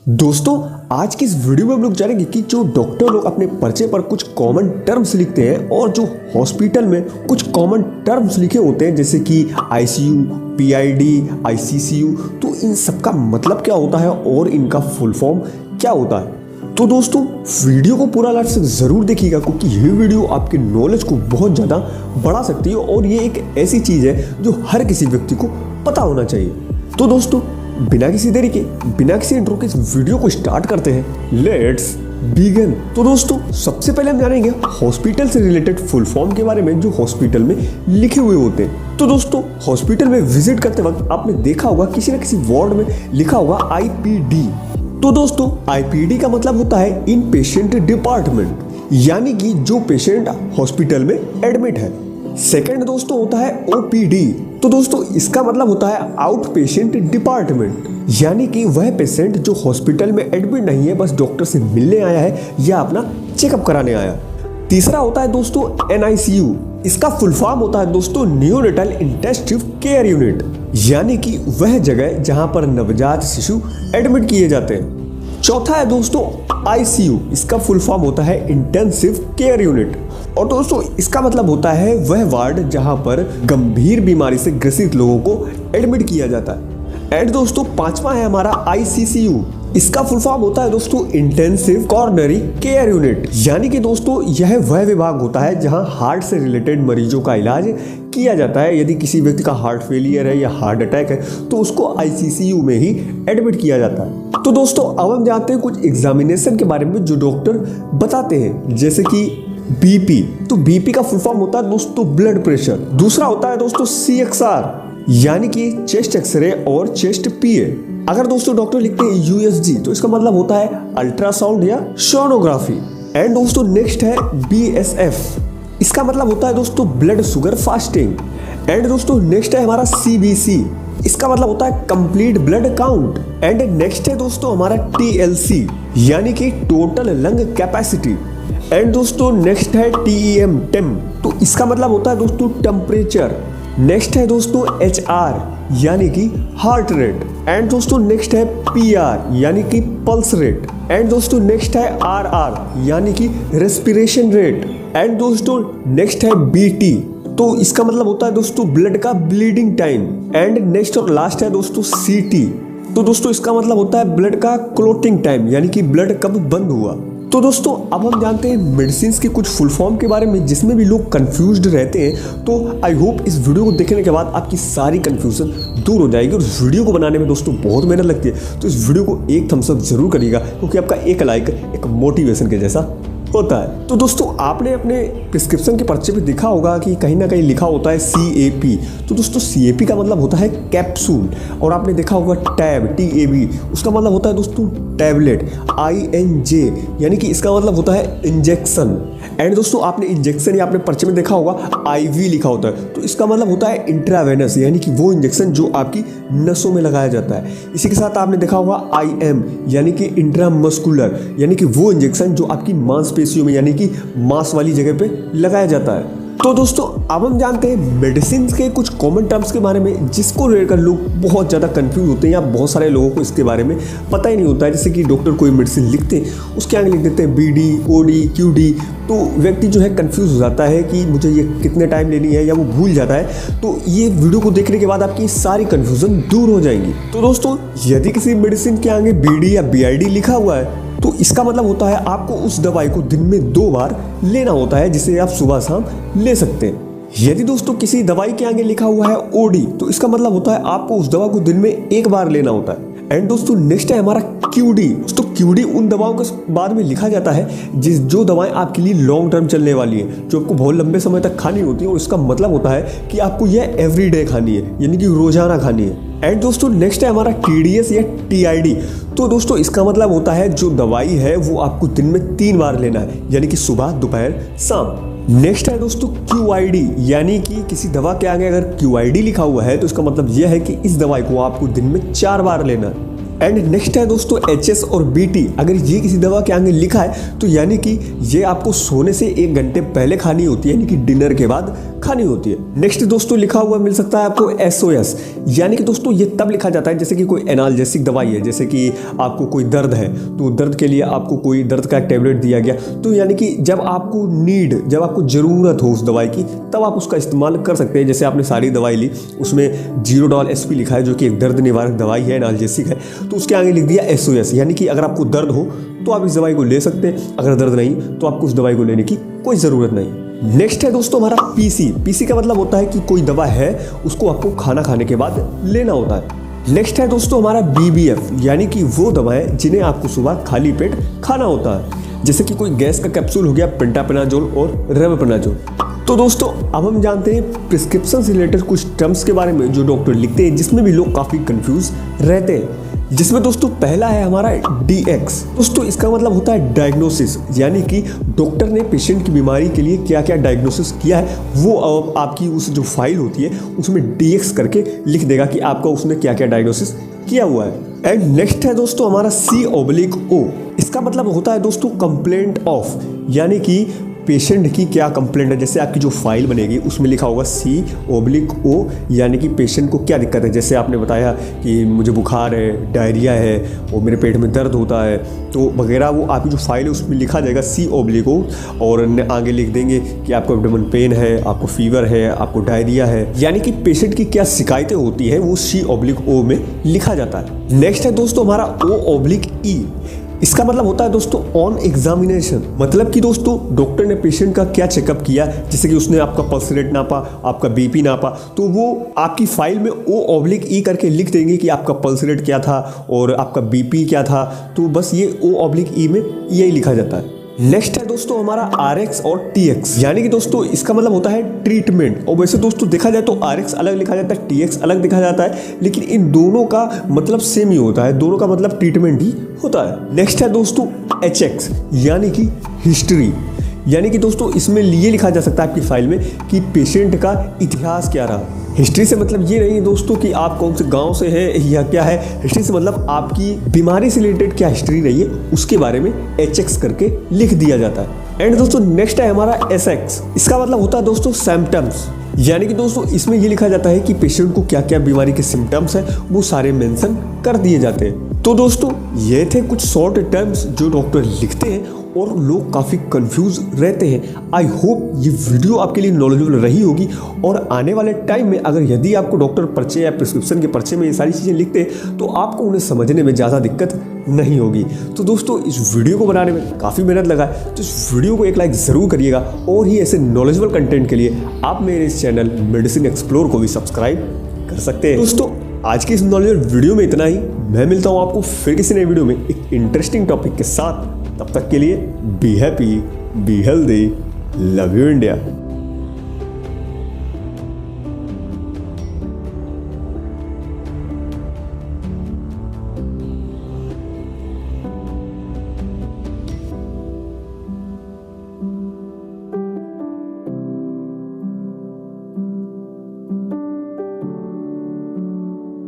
दोस्तों आज की इस वीडियो में हम लोग जानेंगे कि जो डॉक्टर लोग अपने पर्चे पर कुछ कॉमन टर्म्स लिखते हैं और जो हॉस्पिटल में कुछ कॉमन टर्म्स लिखे होते हैं जैसे कि आईसीयू, पीआईडी, आईसीसीयू, तो इन सब का मतलब क्या होता है और इनका फुल फॉर्म क्या होता है। तो दोस्तों वीडियो को पूरा लास्ट तक जरूर देखिएगा क्योंकि ये वीडियो आपके नॉलेज को बहुत ज़्यादा बढ़ा सकती है और ये एक ऐसी चीज़ है जो हर किसी व्यक्ति को पता होना चाहिए। तो दोस्तों बिना किसी देरी के, बिना किसी इंट्रो के इस वीडियो को स्टार्ट करते हैं। Let's begin. तो दोस्तों सबसे पहले हम जानेंगे हॉस्पिटल से रिलेटेड फुल फॉर्म के बारे में जो हॉस्पिटल में लिखे हुए होते हैं। तो दोस्तों हॉस्पिटल में विजिट करते वक्त आपने देखा होगा किसी न किसी वार्ड में लिखा होगा आईपीडी। तो दोस्तों आईपीडी का मतलब होता है इन पेशेंट डिपार्टमेंट, यानी कि जो पेशेंट हॉस्पिटल में एडमिट है। सेकंड दोस्तों होता है ओपीडी। तो दोस्तों इसका मतलब होता है आउट पेशेंट डिपार्टमेंट, यानी कि वह पेशेंट जो हॉस्पिटल में एडमिट नहीं है, बस डॉक्टर से मिलने आया है या अपना चेकअप कराने आया। तीसरा होता है दोस्तों एनआईसीयू। इसका फुल फॉर्म होता है दोस्तों न्यूनेटल इंटेंसिव केयर यूनिट, यानी कि वह जगह जहां पर नवजात शिशु एडमिट किए जाते हैं। चौथा है दोस्तों आईसीयू। इसका फुल फॉर्म होता है इंटेंसिव केयर यूनिट और दोस्तों इसका मतलब होता है वह वार्ड जहां पर गंभीर बीमारी से ग्रसित लोगों को एडमिट किया जाता है। एंड दोस्तों पांचवा है हमारा आईसीसीयू। इसका फुल फॉर्म होता है दोस्तों इंटेंसिव कॉर्नरी केयर यूनिट, यानी कि दोस्तों यह वह विभाग होता है जहां हार्ट से रिलेटेड मरीजों का इलाज किया जाता है। यदि किसी व्यक्ति का हार्ट फेलियर है या हार्ट अटैक है तो उसको आईसीसीयू में ही एडमिट किया जाता है। तो दोस्तों अब हम जानते हैं कुछ एग्जामिनेशन के बारे में जो डॉक्टर बताते हैं, जैसे कि बीपी। तो बीपी का फुल फॉर्म होता है दोस्तों ब्लड प्रेशर। दूसरा होता है दोस्तों सीएक्सआर, यानी कि चेस्ट एक्सरे और चेस्ट पीए। अगर दोस्तों डॉक्टर लिखते हैं यूएसजी तो इसका मतलब होता है अल्ट्रासाउंड या सोनोग्राफी। एंड दोस्तों नेक्स्ट है बीएसएफ। इसका मतलब होता है दोस्तों ब्लड शुगर फास्टिंग। एंड दोस्तों नेक्स्ट है हमारा सीबीसी। इसका मतलब होता है complete blood count. And next है दोस्तों हमारा टीएलसी, यानी कि टोटल लंग कैपेसिटी। एंड दोस्तों नेक्स्ट है टीईएम टेम। तो इसका मतलब होता है दोस्तों टेम्परेचर। नेक्स्ट है दोस्तों एचआर, यानी कि हार्ट रेट। एंड दोस्तों नेक्स्ट है पीआर, यानी कि पल्स रेट। एंड दोस्तों नेक्स्ट है आरआर, यानी कि रेस्पिरेशन रेट। एंड दोस्तों नेक्स्ट है बीटी। तो इसका मतलब होता है दोस्तों ब्लड का ब्लीडिंग टाइम। एंड नेक्स्ट और लास्ट है दोस्तों सीटी। तो दोस्तों इसका मतलब होता है ब्लड का क्लोटिंग टाइम, यानी कि ब्लड कब बंद हुआ। तो दोस्तों अब हम जानते हैं मेडिसिन के कुछ फुल फॉर्म के बारे में जिसमें भी लोग कंफ्यूज्ड रहते हैं। तो आई होप इस वीडियो को देखने के बाद आपकी सारी कंफ्यूजन दूर हो जाएगी। और इस वीडियो को बनाने में दोस्तों बहुत मेहनत लगती है, तो इस वीडियो को एक थम्स अप जरूर करिएगा क्योंकि आपका एक लाइक एक मोटिवेशन के जैसा होता है। तो दोस्तों आपने अपने प्रिस्क्रिप्शन के पर्चे पे देखा होगा कि कहीं ना कहीं लिखा होता है CAP। तो दोस्तों CAP का मतलब होता है कैप्सूल। और आपने देखा होगा टैब, TAB, उसका मतलब होता है दोस्तों टैबलेट। INJ, यानी कि इसका मतलब होता है इंजेक्शन। एंड दोस्तों आपने इंजेक्शन या आपने पर्चे में देखा होगा IV लिखा होता है, तो इसका मतलब होता है इंट्रावेनस, यानी कि वो इंजेक्शन जो आपकी नसों में लगाया जाता है। इसी के साथ आपने देखा होगा IM, यानी कि इंट्रामस्कुलर, यानी कि वो इंजेक्शन जो आपकी मांसपेशियों में, यानी कि मांस वाली जगह पे लगाया जाता है। तो दोस्तों अब हम जानते हैं मेडिसिन के कुछ कॉमन टर्म्स के बारे में जिसको लेकर लोग बहुत ज़्यादा कंफ्यूज होते हैं या बहुत सारे लोगों को इसके बारे में पता ही नहीं होता है। जैसे कि डॉक्टर कोई मेडिसिन लिखते हैं उसके आगे लिख देते हैं BD, OD, QD, तो व्यक्ति जो है कंफ्यूज हो जाता है कि मुझे ये कितने टाइम लेनी है या वो भूल जाता है। तो ये वीडियो को देखने के बाद आपकी सारी कन्फ्यूजन दूर हो जाएंगी। तो दोस्तों यदि किसी मेडिसिन के आगे BD या BID लिखा हुआ है तो इसका मतलब होता है आपको उस दवाई को दिन में 2 बार लेना होता है, जिसे आप सुबह शाम ले सकते हैं। यदि दोस्तों किसी दवाई के आगे लिखा हुआ है OD तो इसका मतलब होता है आपको उस दवा को दिन में 1 बार लेना होता है। एंड दोस्तों नेक्स्ट है हमारा QD। तो QD उन दवाओं के बाद में लिखा जाता है जो दवाएं आपके लिए लॉन्ग टर्म चलने वाली है, जो आपको बहुत लंबे समय तक खानी होती है। और इसका मतलब होता है कि आपको यह एवरीडे खानी है, यानी कि रोजाना खानी है। एंड दोस्तों नेक्स्ट है हमारा TDS या TID। तो दोस्तों इसका मतलब होता है जो दवाई है वो आपको दिन में 3 बार लेना है, यानी कि सुबह, दोपहर, शाम। नेक्स्ट है दोस्तों QID, यानी कि किसी दवा के आगे अगर QID लिखा हुआ है तो इसका मतलब यह है कि इस दवाई को आपको दिन में 4 बार लेना है। एंड नेक्स्ट है दोस्तों HS और BT। अगर ये किसी दवा के आगे लिखा है तो यानी कि ये आपको सोने से 1 घंटे पहले खानी होती है, यानी कि डिनर के बाद खानी होती है। नेक्स्ट दोस्तों लिखा हुआ मिल सकता है आपको SOS, यानी कि दोस्तों ये तब लिखा जाता है जैसे कि कोई एनाल्जेसिक दवाई है, जैसे कि आपको कोई दर्द है तो दर्द के लिए आपको कोई दर्द का टैबलेट दिया गया, तो यानी कि जब आपको जब आपको ज़रूरत हो उस दवाई की तब आप उसका इस्तेमाल कर सकते हैं। जैसे आपने सारी दवाई ली, उसमें जीरोडॉल SP लिखा है जो कि एक दर्द निवारक दवाई है, एनाल्जेसिक है, तो उसके आगे लिख दिया SOS, यानी कि अगर आपको दर्द हो तो आप इस दवाई को ले सकते हैं, अगर दर्द नहीं तो आपको उस दवाई को लेने की कोई ज़रूरत नहीं। नेक्स्ट है दोस्तों हमारा PC का मतलब होता है कि कोई दवा है उसको आपको खाना खाने के बाद लेना होता है। नेक्स्ट है दोस्तों हमारा BBF, यानी कि वो दवाएं जिन्हें आपको सुबह खाली पेट खाना होता है, जैसे कि कोई गैस का कैप्सूल हो गया, पेंटापेनाजोल और रेमेपेनाजोल। तो दोस्तों अब हम जानते हैं प्रिस्क्रिप्शन से रिलेटेड कुछ टर्म्स के बारे में जो डॉक्टर लिखते हैं, जिसमें भी लोग काफ़ी कंफ्यूज रहते हैं। जिसमें दोस्तों पहला है हमारा DX। दोस्तों इसका मतलब होता है डायग्नोसिस, यानी कि डॉक्टर ने पेशेंट की बीमारी के लिए क्या क्या डायग्नोसिस किया है वो आपकी उस जो फाइल होती है उसमें DX करके लिख देगा कि आपका उसने क्या क्या डायग्नोसिस किया हुआ है। एंड नेक्स्ट है दोस्तों हमारा C/O। इसका मतलब होता है दोस्तों कंप्लेंट ऑफ, यानी कि पेशेंट की क्या कंप्लेंट है। जैसे आपकी जो फाइल बनेगी उसमें लिखा होगा C/O, यानी कि पेशेंट को क्या दिक्कत है। जैसे आपने बताया कि मुझे बुखार है, डायरिया है और मेरे पेट में दर्द होता है तो वगैरह, वो आपकी जो फाइल है उसमें लिखा जाएगा C/O, और आगे लिख देंगे कि आपको एब्डोमेन पेन है, आपको फीवर है, आपको डायरिया है, यानी कि पेशेंट की क्या शिकायतें होती हैं वो C/O में लिखा जाता है। नेक्स्ट है दोस्तों हमारा O/E। इसका मतलब होता है दोस्तों ऑन एग्जामिनेशन, मतलब कि दोस्तों डॉक्टर ने पेशेंट का क्या चेकअप किया, जैसे कि उसने आपका पल्स रेट नापा, आपका BP नापा, तो वो आपकी फाइल में O/E करके लिख देंगे कि आपका पल्स रेट क्या था और आपका BP क्या था। तो बस ये O/E में यही लिखा जाता है। नेक्स्ट है दोस्तों हमारा RX और TX, यानी कि दोस्तों इसका मतलब होता है ट्रीटमेंट। और वैसे दोस्तों देखा जाए तो RX अलग लिखा जाता है, TX अलग लिखा जाता है, लेकिन इन दोनों का मतलब सेम ही होता है, दोनों का मतलब ट्रीटमेंट ही होता है। नेक्स्ट है दोस्तों HX, यानी कि हिस्ट्री, यानी कि दोस्तों इसमें ये लिखा जा सकता है आपकी फाइल में कि पेशेंट का इतिहास क्या रहा। हिस्ट्री से मतलब ये नहीं दोस्तों कि आप कौन से गांव से है या क्या है, हिस्ट्री से मतलब आपकी बीमारी से रिलेटेड क्या हिस्ट्री रही है उसके बारे में HX करके लिख दिया जाता है। एंड दोस्तों नेक्स्ट है हमारा SX। इसका मतलब होता है दोस्तों सिम्टम्स, यानी कि दोस्तों इसमें ये लिखा जाता है कि पेशेंट को क्या क्या बीमारी के सिम्टम्स हैं वो सारे मेंशन कर दिए जाते हैं। तो दोस्तों ये थे कुछ शॉर्ट टर्म्स जो डॉक्टर लिखते हैं और लोग काफ़ी कंफ्यूज रहते हैं। आई होप ये वीडियो आपके लिए नॉलेजेबल रही होगी, और आने वाले टाइम में अगर यदि आपको डॉक्टर पर्चे या प्रिस्क्रिप्शन के पर्चे में ये सारी चीज़ें लिखते हैं तो आपको उन्हें समझने में ज़्यादा दिक्कत नहीं होगी। तो दोस्तों इस वीडियो को बनाने में काफ़ी मेहनत लगा है, तो इस वीडियो को एक लाइक ज़रूर करिएगा, और ही ऐसे नॉलेजेबल कंटेंट के लिए आप मेरे इस चैनल मेडिसिन एक्सप्लोर को भी सब्सक्राइब कर सकते हैं। दोस्तों आज की इस नॉलेजेबल वीडियो में इतना ही। मैं मिलता हूँ आपको फिर किसी नए वीडियो में एक इंटरेस्टिंग टॉपिक के साथ। तब तक के लिए be happy, be healthy, love you India.